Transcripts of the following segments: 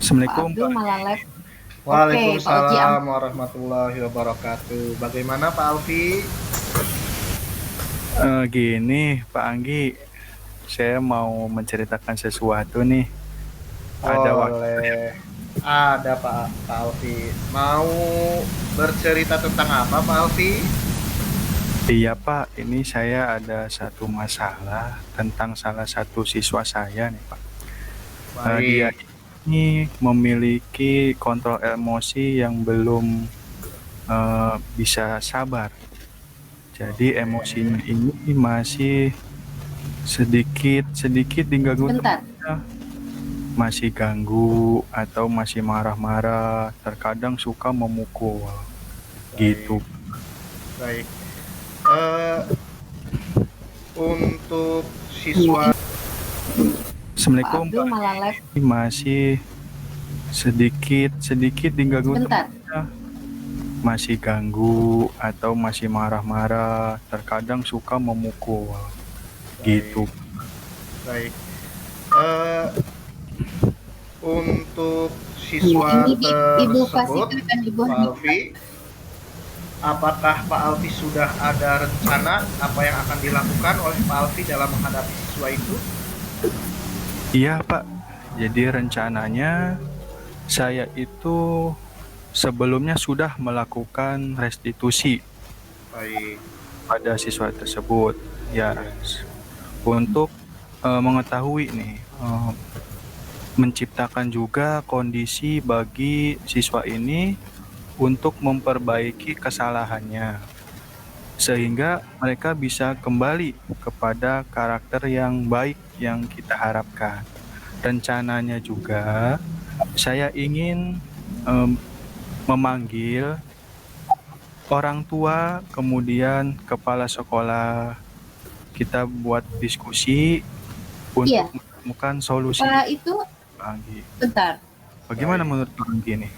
Pak Assalamualaikum Abdul Pak. malah live. Oke, Pak Oji Waalaikumsalam aman. warahmatullahi wabarakatuh. Bagaimana Pak Alfi? Gini Pak Anggi, saya mau menceritakan sesuatu nih. Ada waktu? Boleh. Ada Pak Alfi. Mau bercerita tentang apa Pak Alfi? Iya Pak, ini saya ada satu masalah tentang salah satu siswa saya nih Pak. Dia Baik. ini memiliki kontrol emosi yang belum bisa sabar. Jadi Oke. emosinya ini masih sedikit diganggu Bentar. temannya, masih ganggu atau masih marah-marah, terkadang suka memukul Baik. gitu. Baik. Eh, untuk Iya, siswa Pak Assalamualaikum Abdul Pak. malah live. Ini masih sedikit diganggu Bentar. temannya, masih ganggu atau masih marah-marah, terkadang suka memukul gitu. baik. Baik. Eh, untuk Iya, siswa ini Ibu tersebut, fasilitkan Ibu Pak Hanifah. Alfi, apakah Pak Alfi sudah ada rencana apa yang akan dilakukan oleh Pak Alfi dalam menghadapi siswa itu? Iya Pak, jadi rencananya saya itu sebelumnya sudah melakukan restitusi Baik, pada siswa tersebut ya, iya, untuk mengetahui nih, menciptakan juga kondisi bagi siswa ini untuk memperbaiki kesalahannya sehingga mereka bisa kembali kepada karakter yang baik yang kita harapkan. Rencananya juga saya ingin memanggil orang tua, kemudian kepala sekolah, kita buat diskusi untuk Iya, menemukan solusi. Pak itu Pak Anggi, bentar. bagaimana baik. menurut Pak Anggi nih?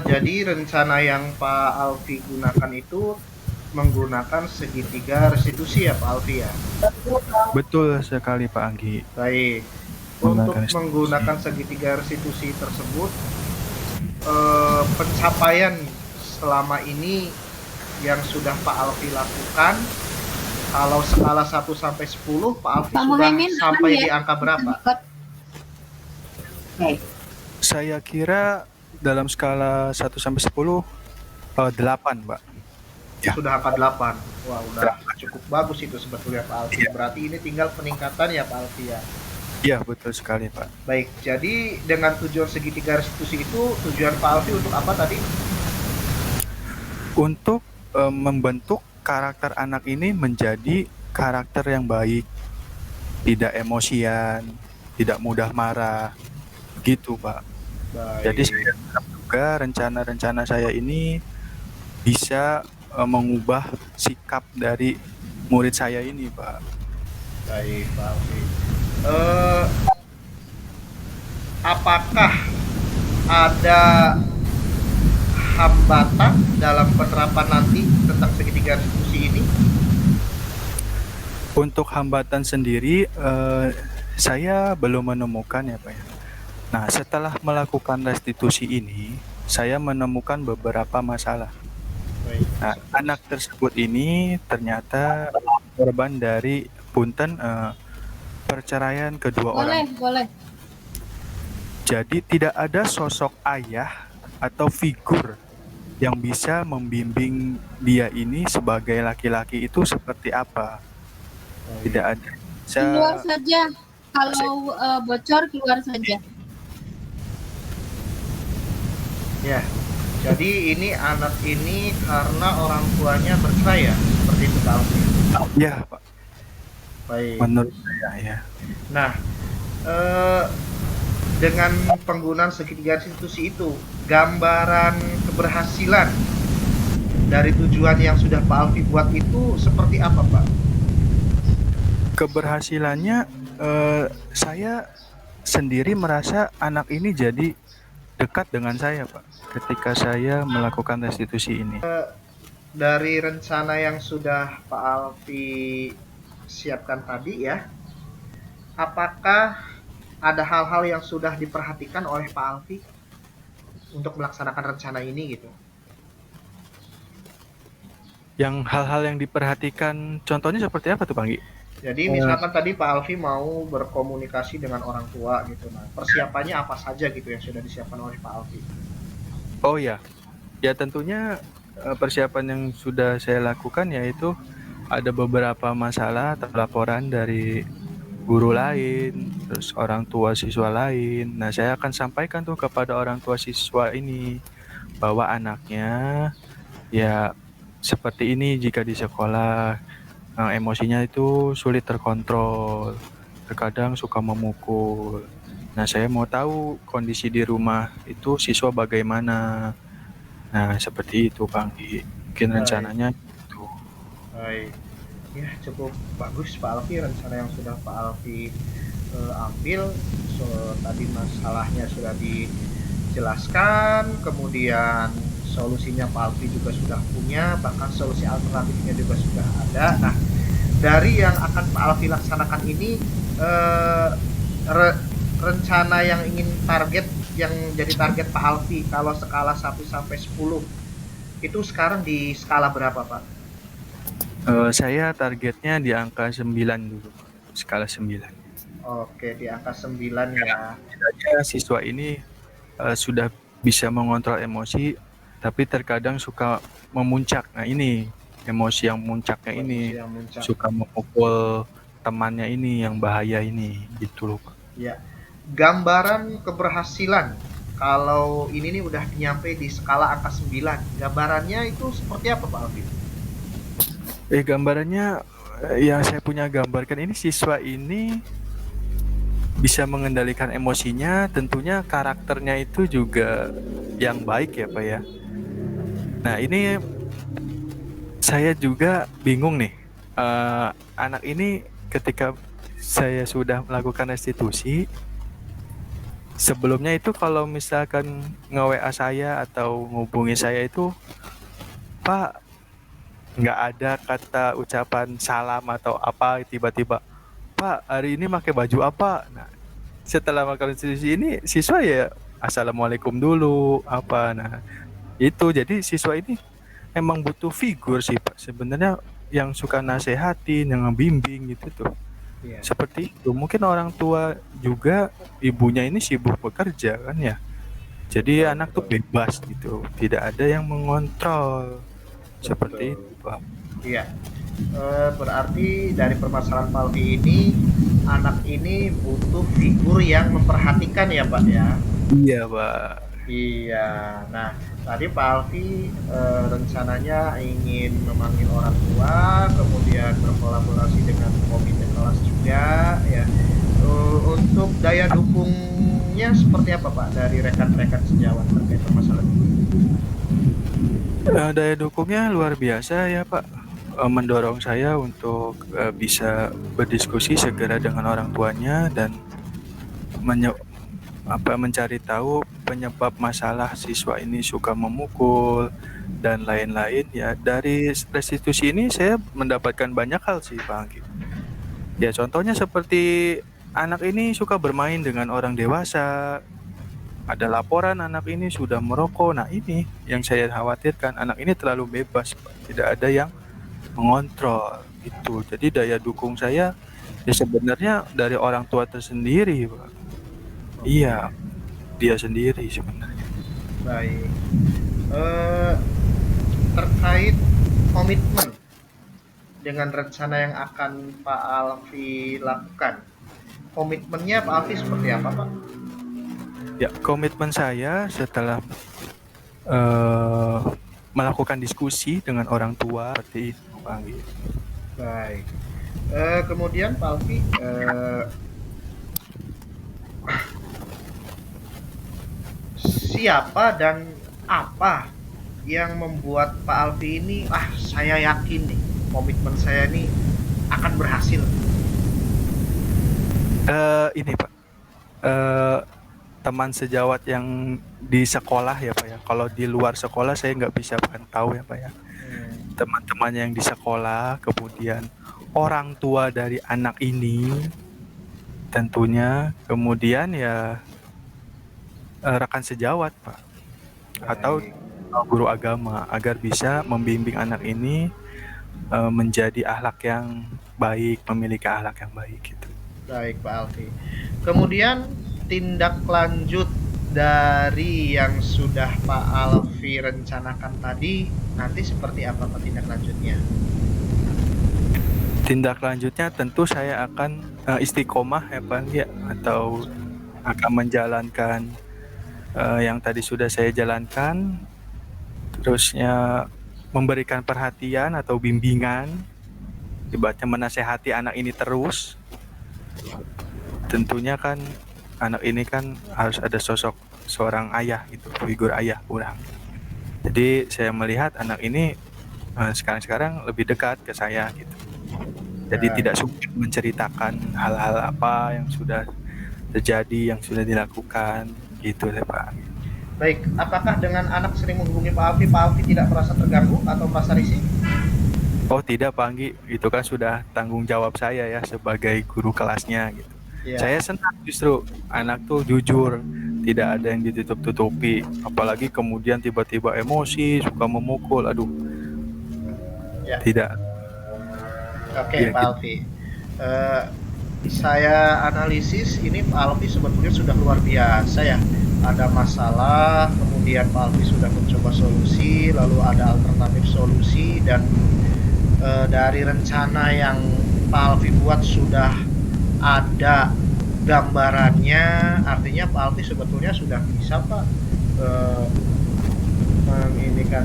Jadi rencana yang Pak Alfi gunakan itu menggunakan segitiga restitusi ya Pak Alfi ya? Betul sekali Pak Anggi, Baik. Untuk menggunakan restitusi. menggunakan segitiga restitusi tersebut, pencapaian selama ini yang sudah Pak Alfi lakukan, kalau skala 1 sampai 10, Pak Alfi Pak sudah Muhaimin aman sampai ya? di angka berapa? Baik. Saya kira dalam skala 1 sampai 10, 8 Mbak. Ya. Sudah angka 8. Wah, udah 8. cukup bagus itu sebetulnya Pak Alfi. Iya. Berarti ini tinggal peningkatan ya Pak Alfi ya. Iya, betul sekali Pak. Baik, jadi dengan tujuan segitiga restitusi itu, tujuan Pak Alfi untuk apa tadi? Untuk membentuk karakter anak ini menjadi karakter yang baik, tidak emosian, tidak mudah marah, gitu Pak. Jadi Baik, saya harap juga rencana-rencana saya ini bisa mengubah sikap dari murid saya ini Pak. baik Pak Alfi. Eh, apakah ada hambatan dalam penerapan nanti tentang segitiga restitusi ini? Untuk hambatan sendiri, saya belum menemukan ya Pak ya. Nah, setelah melakukan restitusi ini, saya menemukan beberapa masalah. Baik, Nah, anak tersebut ini ternyata korban dari perceraian kedua orang. Boleh. Jadi tidak ada sosok ayah atau figur yang bisa membimbing dia ini sebagai laki-laki itu seperti apa. Tidak baik. ada. Keluar saja. Kalau bocor keluar saja. Ya, jadi ini anak ini karena orang tuanya bercerai ya, seperti itu Pak Alfi. Ya, Pak. Baik. Menurut saya ya. Nah, eh, dengan penggunaan segitiga restitusi itu, gambaran keberhasilan dari tujuan yang sudah Pak Alfi buat itu seperti apa Pak? Keberhasilannya, saya sendiri merasa anak ini jadi dekat dengan saya Pak ketika saya melakukan restitusi ini. Dari rencana yang sudah Pak Alfi siapkan tadi ya, apakah ada hal-hal yang sudah diperhatikan oleh Pak Alfi untuk melaksanakan rencana ini gitu. Yang hal-hal yang diperhatikan contohnya seperti apa tuh Bang Gi? Jadi misalkan tadi Pak Alfi mau berkomunikasi dengan orang tua gitu. Nah, persiapannya apa saja gitu yang sudah disiapkan oleh Pak Alfi? Oh ya, ya tentunya persiapan yang sudah saya lakukan yaitu ada beberapa masalah atau laporan dari guru lain, terus orang tua siswa lain. Nah, saya akan sampaikan tuh kepada orang tua siswa ini bahwa anaknya ya seperti ini jika di sekolah, emosinya itu sulit terkontrol, terkadang suka memukul. Nah, saya mau tahu kondisi di rumah itu siswa bagaimana. Nah, seperti itu Bang Gi. Mungkin Baik, rencananya itu. baik. Ya, cukup bagus Pak Alfi rencana yang sudah Pak Alfi ambil. So, tadi masalahnya sudah dijelaskan, kemudian solusinya Pak Alfi juga sudah punya, bahkan solusi alternatifnya juga sudah ada. Nah, dari yang akan Pak Alfi laksanakan ini, eh, rencana yang ingin target yang jadi target Pak Alfi kalau skala 1 sampai 10 itu sekarang di skala berapa Pak? Saya targetnya di angka 9 dulu, skala 9. Oke, di angka 9 ya. Setidaknya siswa ini sudah bisa mengontrol emosi, tapi terkadang suka memuncak. Nah ini, emosi yang muncaknya ini, Emosi yang muncak. suka memukul temannya ini, yang bahaya ini, gitu loh Pak. Ya. Gambaran keberhasilan kalau ini nih udah nyampe di skala angka 9, gambarannya itu seperti apa Pak Alfi? Gambarannya yang saya punya gambarkan ini siswa ini bisa mengendalikan emosinya, tentunya karakternya itu juga yang baik ya Pak ya. Nah ini saya juga bingung nih, anak ini ketika saya sudah melakukan restitusi, sebelumnya itu kalau misalkan nge-WA saya atau ngubungi saya itu, Pak, nggak ada kata ucapan salam atau apa, tiba-tiba, Pak, hari ini pakai baju apa? Nah, setelah melakukan restitusi ini, siswa ya Assalamualaikum dulu, apa. Nah, itu jadi siswa ini emang butuh figur sih Pak sebenarnya yang suka nasehatin, yang ngebimbing gitu tuh. Iya. Seperti itu. Mungkin orang tua juga ibunya ini sibuk bekerja kan ya. Jadi Betul, anak tuh betul. bebas gitu. Tidak ada yang mengontrol. Seperti Betul. itu Pak. Iya. Berarti dari permasalahan Pak Alfi ini, anak ini butuh figur yang memperhatikan ya Pak ya. Iya Pak. Iya. Nah, tadi Pak Alfi rencananya ingin memanggil orang tua, kemudian berkolaborasi dengan komite kelas juga, ya. Untuk daya dukungnya seperti apa Pak dari rekan-rekan sejawat terkait permasalahan ini? Daya dukungnya luar biasa ya Pak. Mendorong saya untuk bisa berdiskusi segera dengan orang tuanya dan mencari tahu penyebab masalah siswa ini suka memukul dan lain-lain ya. Dari restitusi ini saya mendapatkan banyak hal sih Pak Anggi. Ya contohnya seperti anak ini suka bermain dengan orang dewasa. Ada laporan anak ini sudah merokok. Nah ini yang saya khawatirkan, anak ini terlalu bebas Pak. Tidak ada yang mengontrol gitu. Jadi daya dukung saya ya sebenarnya dari orang tua tersendiri Pak. Iya, Oke, dia sendiri sebenarnya. baik. Eh, Terkait komitmen dengan rencana yang akan Pak Alfi lakukan, komitmennya Pak Alfi seperti apa Pak? Ya, komitmen saya setelah eh, melakukan diskusi dengan orang tua seperti itu, Pak Anggi. Baik. Kemudian Pak Alfi, siapa dan apa yang membuat Pak Alfi ini, saya yakin nih komitmen saya ini akan berhasil. Ini Pak, eh, teman sejawat yang di sekolah ya Pak ya. Kalau di luar sekolah saya nggak bisa pantau ya Pak ya. Teman-teman yang di sekolah, kemudian orang tua dari anak ini, tentunya, kemudian ya rekan sejawat, Pak, atau Baik, guru agama agar bisa membimbing anak ini menjadi akhlak yang baik, memiliki akhlak yang baik gitu. baik Pak Alfi. Kemudian tindak lanjut dari yang sudah Pak Alfi rencanakan tadi nanti seperti apa Pak tindak lanjutnya? Tindak lanjutnya tentu saya akan istiqomah ya Pak ya, atau akan menjalankan yang tadi sudah saya jalankan, terusnya memberikan perhatian atau bimbingan, ibaratnya menasehati anak ini terus. Tentunya kan anak ini kan harus ada sosok seorang ayah gitu, figur ayah kurang. Jadi saya melihat anak ini sekarang lebih dekat ke saya gitu. Jadi tidak Baik, suka menceritakan hal-hal apa yang sudah terjadi, yang sudah dilakukan gitu ya Pak. baik. Apakah dengan anak sering menghubungi Pak Alfi tidak merasa terganggu atau merasa risih? Oh tidak Pak Anggi, itu kan sudah tanggung jawab saya ya sebagai guru kelasnya gitu. Ya, Saya senang justru anak tuh jujur, tidak ada yang ditutup-tutupi. Apalagi kemudian tiba-tiba emosi, suka memukul. Aduh, ya. tidak. Oke, Ya Pak gitu. Alfi. Eh, saya analisis ini Pak Alfi sebetulnya sudah luar biasa ya. Ada masalah, kemudian Pak Alfi sudah mencoba solusi, lalu ada alternatif solusi, dan dari rencana yang Pak Alfi buat sudah ada gambarannya. Artinya Pak Alfi sebetulnya sudah bisa Pak eh, menginikan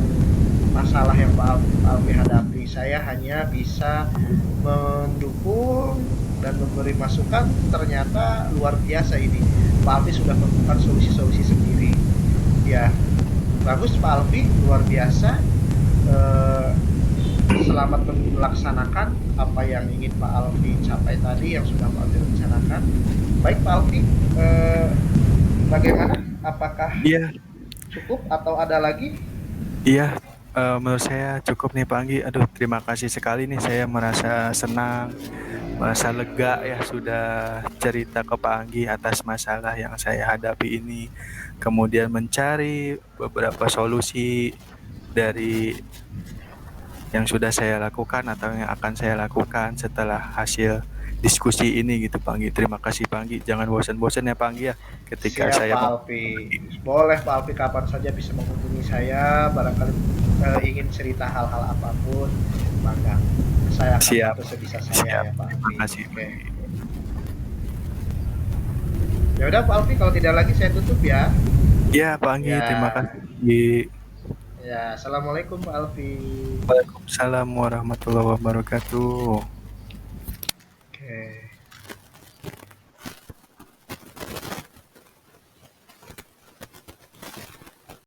masalah yang Pak Alfi hadapi. Saya hanya bisa mendukung dan memberi masukan. Ternyata luar biasa ini. Pak Alfi sudah menemukan solusi-solusi sendiri. Ya, bagus Pak Alfi, luar biasa. Eh, Selamat melaksanakan apa yang ingin Pak Alfi capai tadi yang sudah Pak Alfi rencanakan. Baik Pak Alfi, bagaimana? Apakah Iya, cukup atau ada lagi? iya. Menurut saya cukup nih Pak Anggi. Aduh, terima kasih sekali nih. Saya merasa senang, merasa lega ya sudah cerita ke Pak Anggi atas masalah yang saya hadapi ini. Kemudian mencari beberapa solusi dari yang sudah saya lakukan atau yang akan saya lakukan setelah hasil diskusi ini gitu Pak Anggi. Terima kasih Pak Anggi. Jangan bosan-bosan ya Pak Anggi ya ketika Siap saya Pak mau. Alfi. Boleh Pak Alfi kapan saja bisa menghubungi saya. Barangkali ingin cerita hal-hal apapun, maka saya akan Siap, bantu sebisa saya siap. ya Pak Terima Alfi. kasih Pak Oke. Anggi. Ya udah Pak Alfi, kalau tidak lagi saya tutup ya. Ya Pak Anggi, terima Ya, kasih. ya. Assalamualaikum Pak Alfi. Waalaikumsalam warahmatullahi wabarakatuh. Oke.